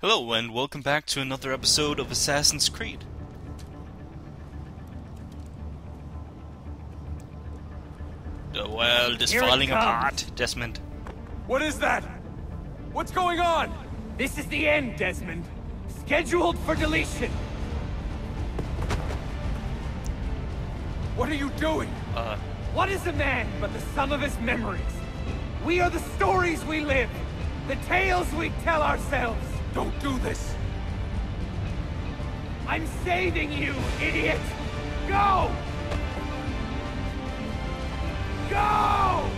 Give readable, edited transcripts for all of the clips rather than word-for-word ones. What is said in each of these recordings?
Hello and welcome back to another episode of Assassin's Creed. The world is falling apart, Desmond. What is that? What's going on? This is the end, Desmond. Scheduled for deletion. What are you doing? What is a man but the sum of his memories? We are the stories we live, the tales we tell ourselves. Don't do this. I'm saving you, idiot! Go! Go!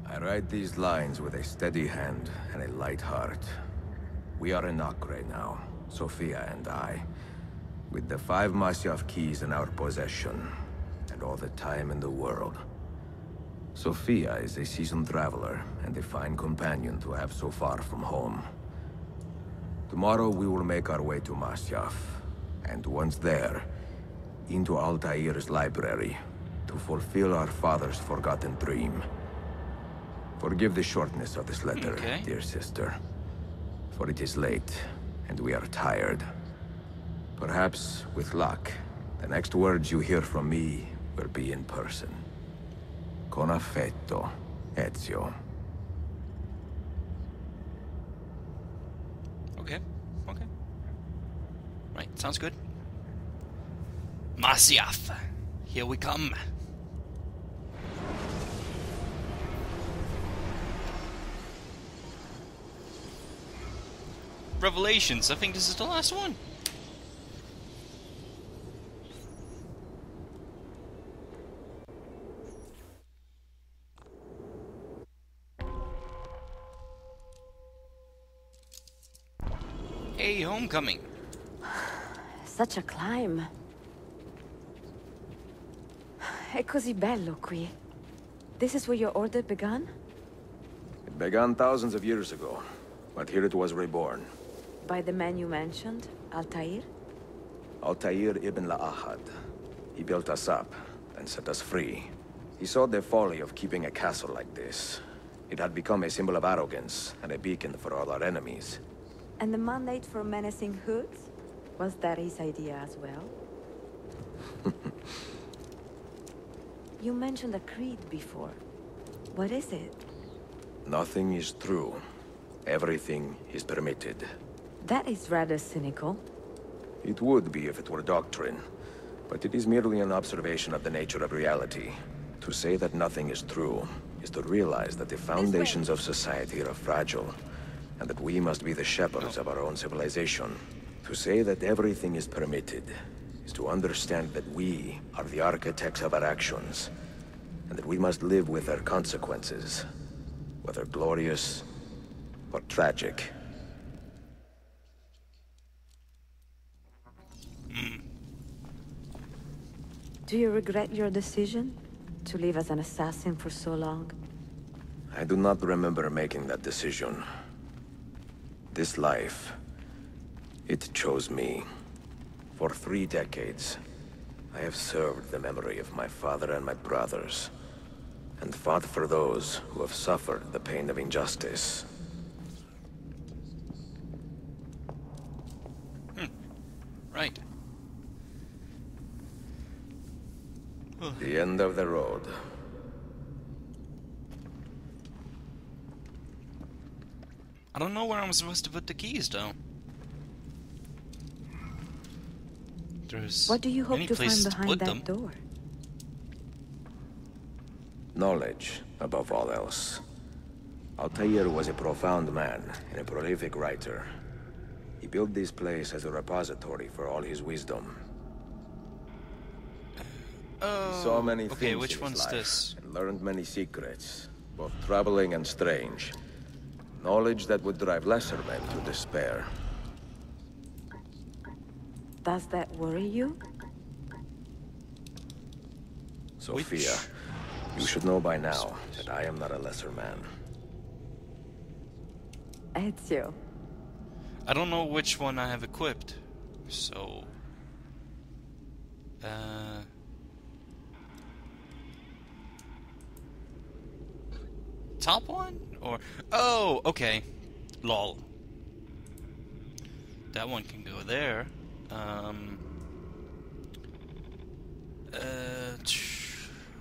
I write these lines with a steady hand and a light heart. We are in Acre now, Sophia and I, with the 5 Masyaf keys in our possession, and all the time in the world. Sophia is a seasoned traveler, and a fine companion to have so far from home. Tomorrow we will make our way to Masyaf, and once there, into Altair's library, to fulfill our father's forgotten dream. Forgive the shortness of this letter, dear sister. For it is late, and we are tired. Perhaps, with luck, the next words you hear from me will be in person. Con affetto, Ezio. Okay. Right, sounds good. Masyaf, here we come. Revelations, I think this is the last one. Hey, homecoming. Such a climb. È così bello qui. This is where your order began? It began thousands of years ago, but here it was reborn. By the man you mentioned, Altair? Altair ibn La'ahad. He built us up, and set us free. He saw the folly of keeping a castle like this. It had become a symbol of arrogance, and a beacon for all our enemies. And the mandate for menacing hoods? Was that his idea as well? You mentioned a creed before. What is it? Nothing is true. Everything is permitted. That is rather cynical. It would be if it were doctrine, but it is merely an observation of the nature of reality. To say that nothing is true is to realize that the foundations of society are fragile, and that we must be the shepherds of our own civilization. To say that everything is permitted is to understand that we are the architects of our actions, and that we must live with their consequences, whether glorious or tragic. Do you regret your decision to live as an assassin for so long? I do not remember making that decision. This life, it chose me. For 3 decades, I have served the memory of my father and my brothers, and fought for those who have suffered the pain of injustice. Right. The end of the road. I don't know where I'm supposed to put the keys, though. There's What do you hope many to find places behind put that them. door? Knowledge, above all else. Altair was a profound man and a prolific writer. He built this place as a repository for all his wisdom. He saw many things which in one's his life, this? and learned many secrets, both troubling and strange. Knowledge that would drive lesser men to despair. Does that worry you? Sophia, you should know by now that I am not a lesser man. Ezio, I don't know which one I have equipped, so... Top one? Or... Oh, okay. Lol. That one can go there.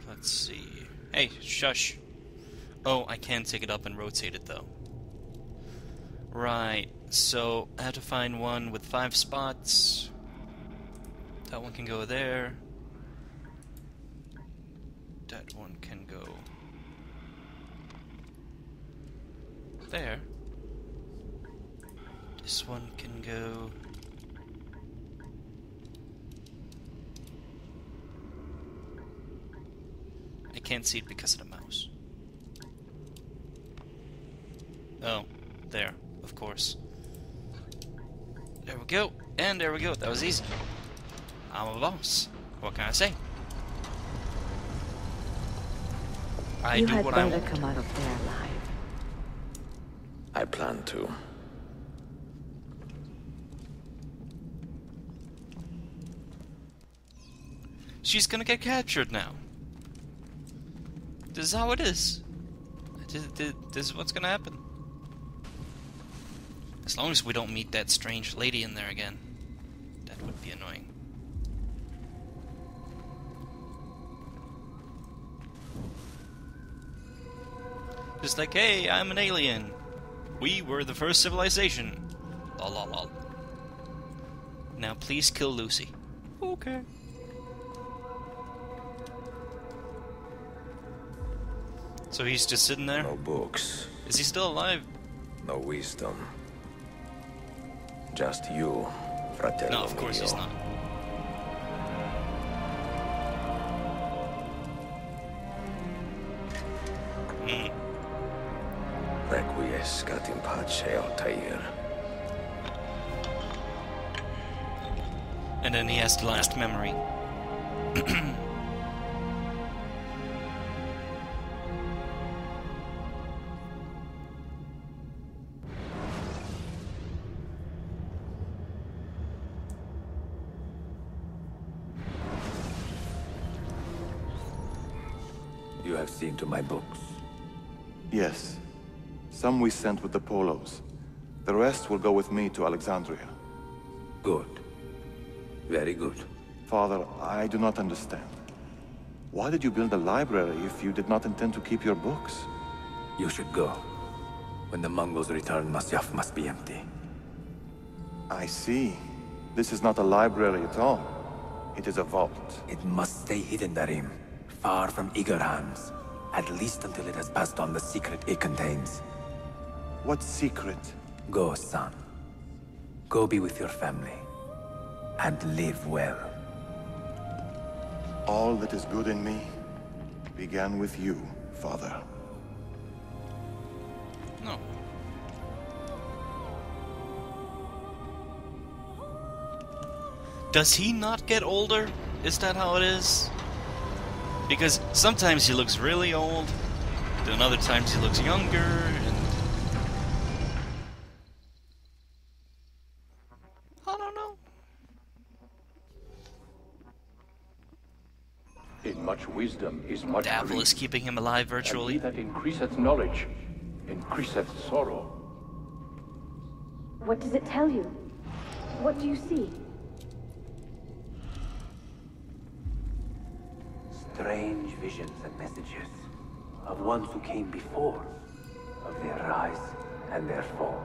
Let's see. Hey, shush. Oh, I can take it up and rotate it, though. Right, so I have to find one with 5 spots. That one can go there. That one can go there. This one can go I can't see it because of the mouse. Oh, there, of course. There we go, and there we go. That was easy. I'm a boss. What can I say? I do what I want. You had better come out of there alive. I plan to. She's gonna get captured now. This is how it is. This is what's gonna happen. As long as we don't meet that strange lady in there again. That would be annoying. Just like, hey, I'm an alien. We were the first civilization. Lol lol lol. Now please kill Lucy. Okay. So he's just sitting there? No books. Is he still alive? No wisdom. Just you, fratello No, of course mio. he's not. Requiescat in pace, Altair. And then he has the last memory. You have seen to my books. Yes. Some we sent with the Polos. The rest will go with me to Alexandria. Good. Very good. Father, I do not understand. Why did you build a library if you did not intend to keep your books? You should go. When the Mongols return, Masyaf must be empty. I see. This is not a library at all. It is a vault. It must stay hidden, Darim. Far from eager hands. At least until it has passed on the secret it contains. What secret? Go, son. Go be with your family. And live well. All that is good in me began with you, Father. No. Does he not get older? Is that how it is? Because sometimes he looks really old, then other times he looks younger, and... I don't know. In much wisdom is much Davil grief, is keeping him alive and he virtually. that increaseth knowledge, increaseth sorrow. What does it tell you? What do you see? Strange visions and messages of ones who came before, of their rise and their fall.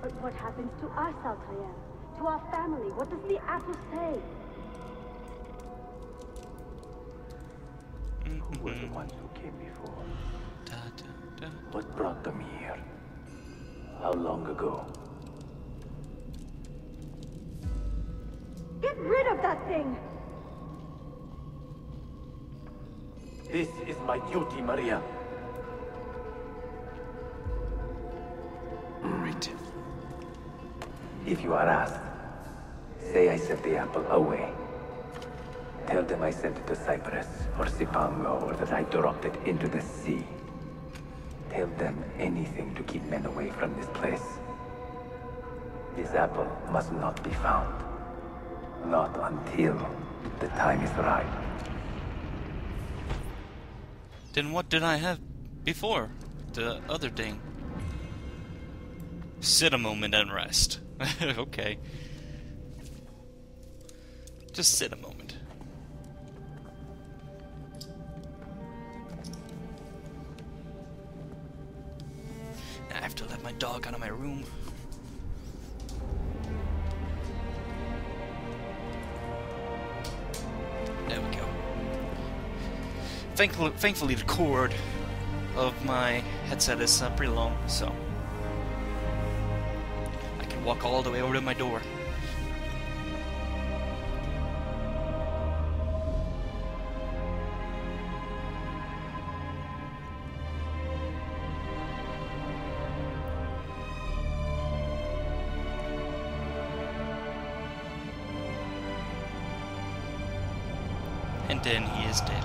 But what happens to us, Altair? To our family? What does the apple say? Who were the ones who came before? What brought them here? How long ago? Get rid of that thing! This is my duty, Maria. Right. If you are asked, say I sent the apple away. Tell them I sent it to Cyprus or Cipango, or that I dropped it into the sea. Tell them anything to keep men away from this place. This apple must not be found. Not until the time is right. Then what did I have before? The other thing. Sit a moment and rest. Okay. Just sit a moment. I have to let my dog out of my room. There we go. Thankfully the cord of my headset is pretty long, so I can walk all the way over to my door. And then he is dead.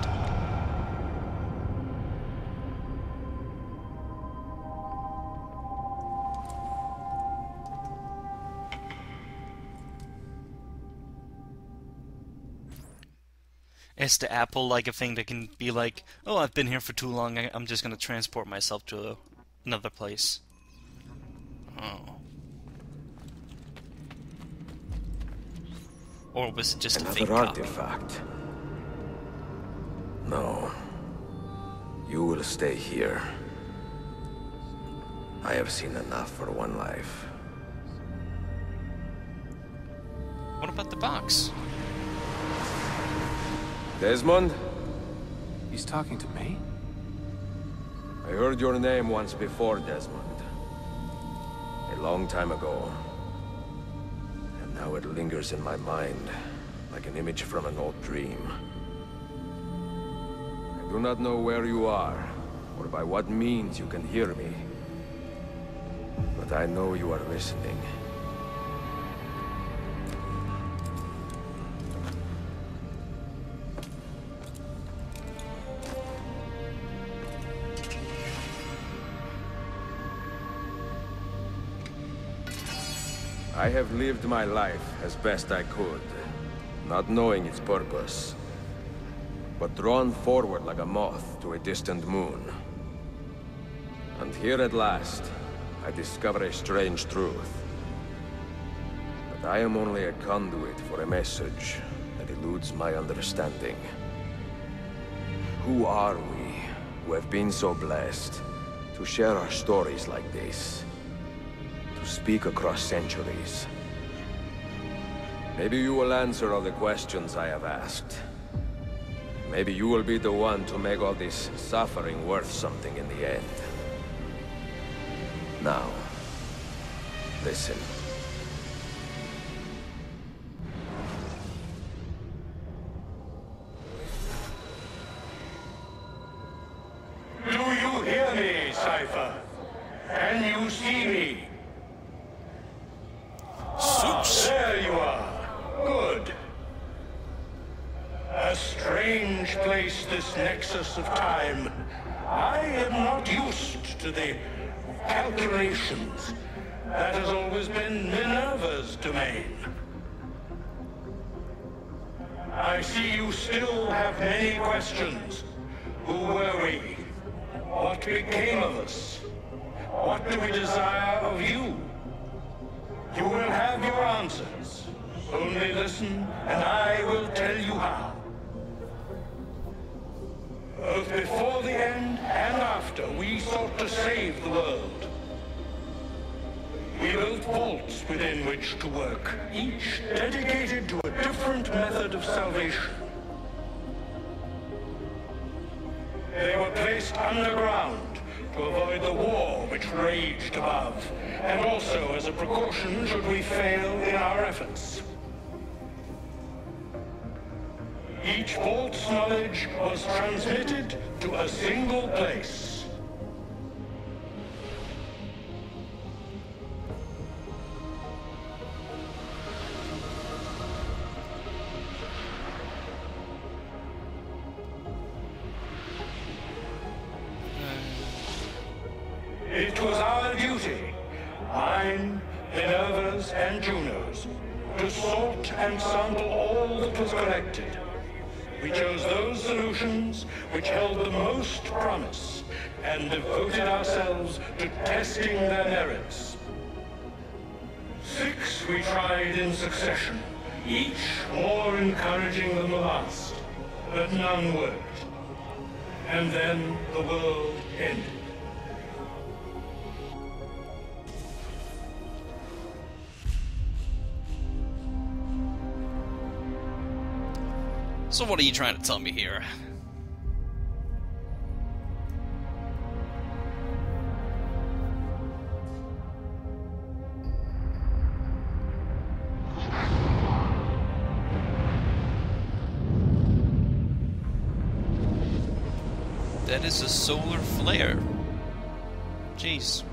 Is the apple like a thing that can be like, oh, I've been here for too long, I'm just gonna transport myself to another place? Oh. Or was it just a fake Another copy? artifact. No. You will stay here. I have seen enough for one life. What about the box? Desmond? He's talking to me? I heard your name once before, Desmond. A long time ago. And now it lingers in my mind, like an image from an old dream. I do not know where you are, or by what means you can hear me. But I know you are listening. I have lived my life as best I could, not knowing its purpose, but drawn forward like a moth to a distant moon. And here at last, I discover a strange truth. But I am only a conduit for a message that eludes my understanding. Who are we, who have been so blessed, to share our stories like this? To speak across centuries. Maybe you will answer all the questions I have asked. Maybe you will be the one to make all this suffering worth something in the end. Now, listen. Do you hear me, Cypher? Can you see me? There you are. Good. A strange place, this nexus of time. I am not used to the calculations. That has always been Minerva's domain. I see you still have many questions. Who were we? What became of us? What do we desire of you? You will have your answers. Only listen, and I will tell you how. Both before the end and after, we sought to save the world. We built vaults within which to work, each dedicated to a different method of salvation. They were placed underground to avoid the war which raged above, and also as a precaution should we fail in our efforts. Each vault's knowledge was transmitted to a single place. It was our duty, mine, Minerva's, and Juno's, to sort and sample all that was collected. We chose those solutions which held the most promise and devoted ourselves to testing their merits. 6 we tried in succession, each more encouraging than the last, but none worked. And then the world ended. So what are you trying to tell me here? That is a solar flare. Jeez.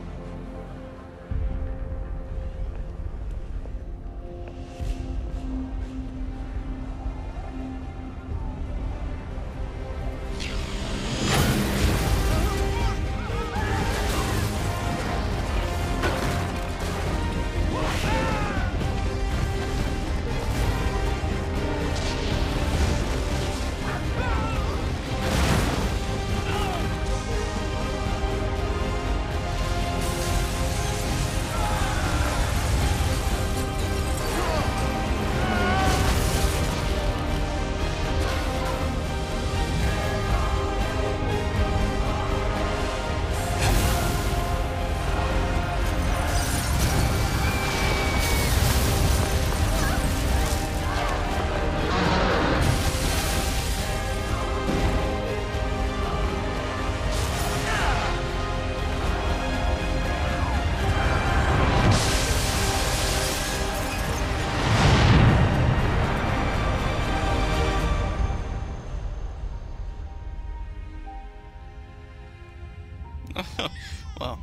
Wow.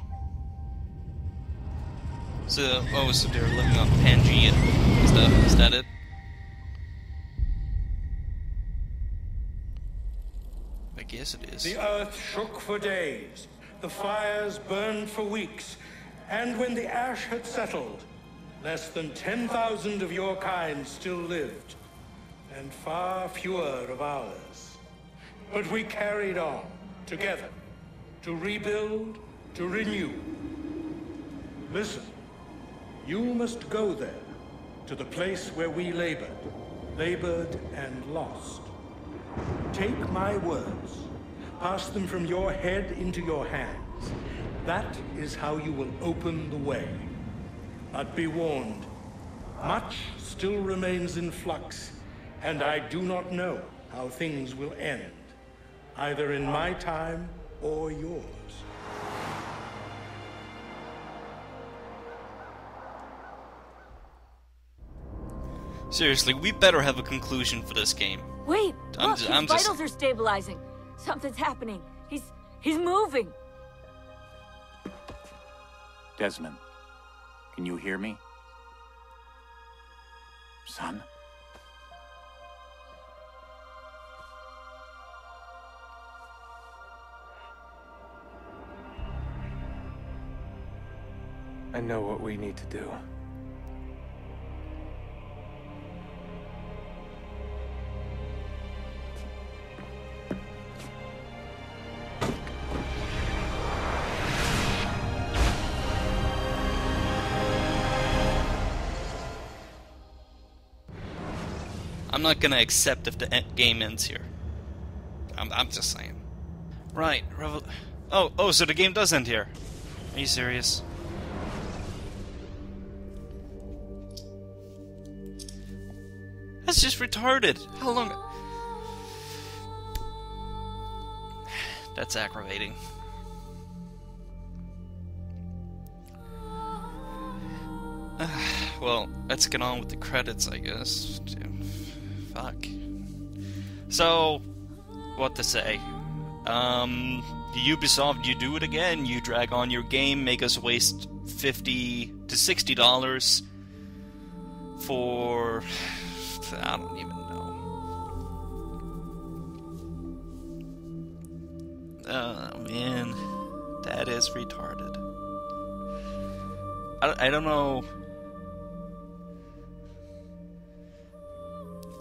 So, oh, so they're living on Pangea stuff. Is that it? I guess it is. The earth shook for days, the fires burned for weeks, and when the ash had settled, less than 10,000 of your kind still lived, and far fewer of ours. But we carried on, together, to rebuild, to renew. Listen, you must go there, to the place where we labored and lost. Take my words, pass them from your head into your hands. That is how you will open the way. But be warned, much still remains in flux, and I do not know how things will end, either in my time or yours. Seriously, we better have a conclusion for this game. Wait, look, his vitals are stabilizing. Something's happening. He's moving. Desmond, can you hear me? Son? I know what we need to do. I'm not gonna accept if the game ends here. I'm just saying. Right, oh, so the game does end here. Are you serious? That's just retarded. How long? That's aggravating. Well, let's get on with the credits, I guess. Fuck. So, what to say? Ubisoft, you do it again. You drag on your game, make us waste $50 to $60 for... I don't even know. Oh, man. That is retarded. I don't know.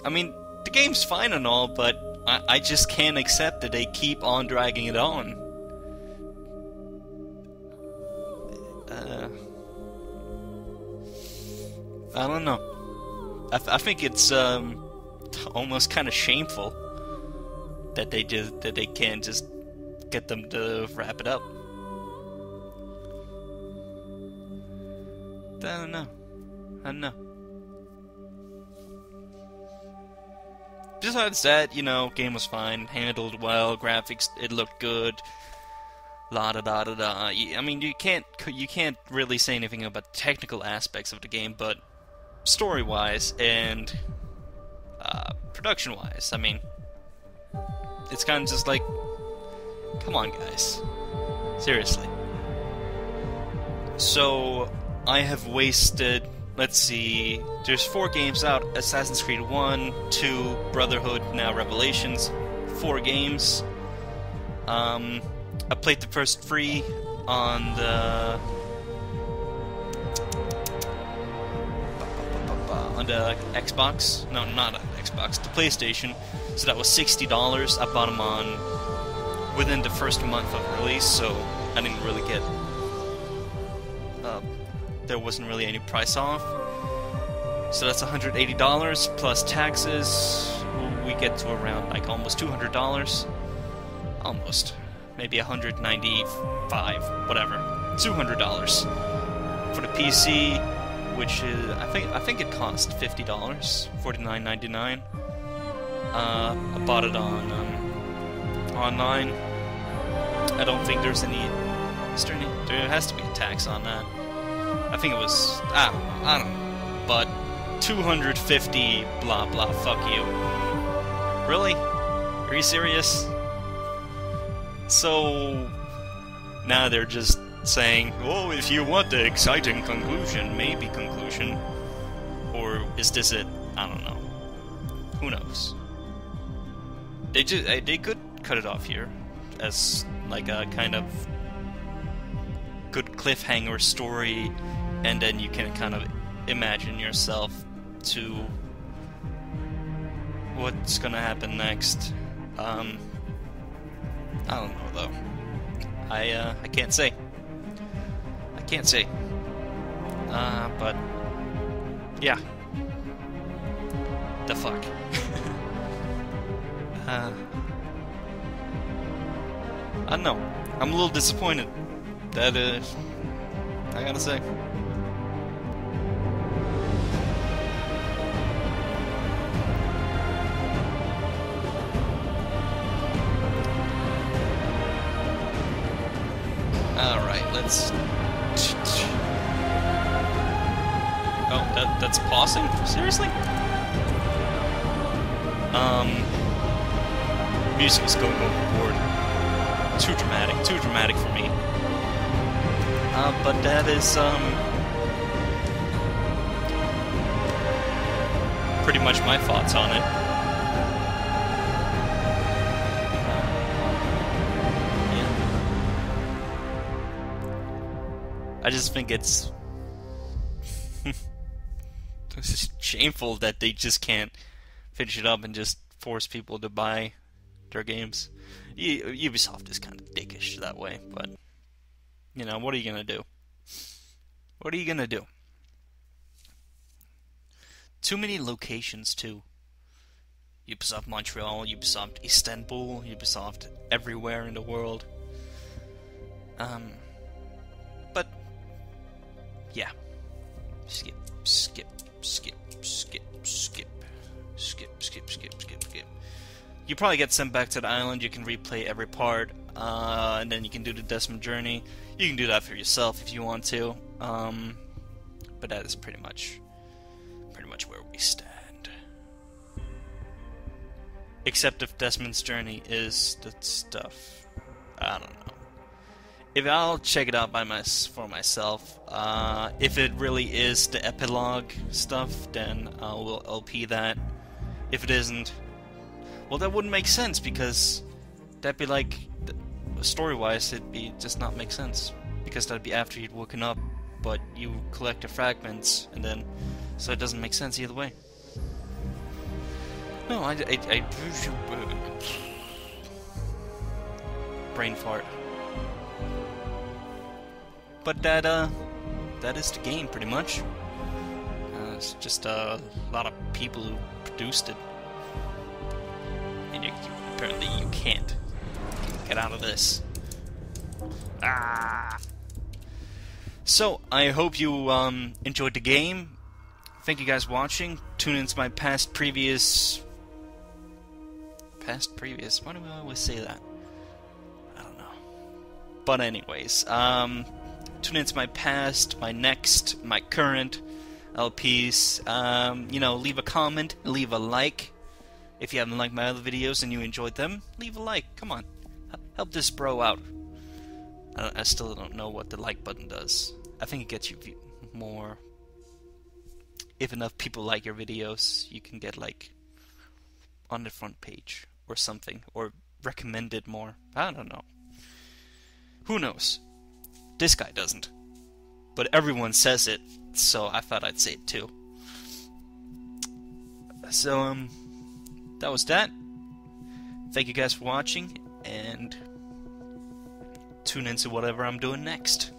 I mean, the game's fine and all, but I just can't accept that they keep on dragging it on. I don't know. I think it's almost kind of shameful that they can't just get them to wrap it up. I don't know. Besides that, you know, game was fine, handled well, graphics, it looked good. La da da da da. I mean, you can't really say anything about the technical aspects of the game, but story-wise and production-wise, I mean, it's kind of just like, come on, guys, seriously. So I have wasted, let's see, there's 4 games out: Assassin's Creed 1, 2, Brotherhood, now Revelations. 4 games. I played the first 3 on the Xbox. No, not on Xbox, the PlayStation. So that was $60. I bought them on within the first month of release, so I didn't really get. There wasn't really any price off. So that's $180 plus taxes. We get to around like almost $200. Almost. Maybe $195, whatever. $200 for the PC, which is I think it cost $50, $49.99. I bought it on online. I don't think there's any. Is there any? There has to be a tax on that. I think it was. I don't know. But $250, blah blah. Fuck you. Really? Are you serious? So now they're just saying, oh, if you want the exciting conclusion, maybe conclusion. Or is this it? I don't know. Who knows? They could cut it off here as like a kind of good cliffhanger story, and then you can kind of imagine yourself to what's gonna happen next. I don't know though. I can't say. I can't say. But yeah. The fuck. I don't know. I'm a little disappointed. That I gotta say. Alright, let's... Oh, that's pausing? Seriously? Music is going overboard. Too dramatic for me. But that is, pretty much my thoughts on it. I just think it's shameful that they just can't finish it up and just force people to buy their games. Ubisoft is kind of dickish that way, but you know, what are you gonna do? What are you gonna do? Too many locations too. Ubisoft Montreal, Ubisoft Istanbul, Ubisoft everywhere in the world. But yeah, skip. You probably get sent back to the island. You can replay every part, and then you can do the Desmond journey. You can do that for yourself if you want to. But that is pretty much where we stand. Except if Desmond's journey is the stuff, I don't know. If I'll check it out for myself. If it really is the epilogue stuff, then we'll LP that. If it isn't, well, that wouldn't make sense because that'd be like story-wise, it'd be just not make sense. Because that'd be after you'd woken up, but you collect the fragments, and then... So it doesn't make sense either way. No, I brain fart. But that is the game, pretty much. It's just a lot of people who produced it. And apparently you can't get out of this. Ah! So, I hope you enjoyed the game. Thank you guys for watching. Tune into my past previous... Why do I always say that? I don't know. But anyways, tune into my past, my next, my current LPs. You know, leave a comment, leave a like. If you haven't liked my other videos and you enjoyed them, leave a like. Come on. Help this bro out. I still don't know what the like button does. I think it gets you more... If enough people like your videos, you can get, like, on the front page or something. Or recommended more. I don't know. Who knows? This guy doesn't. But everyone says it, so I thought I'd say it too. So, that was that. Thank you guys for watching, and tune into whatever I'm doing next.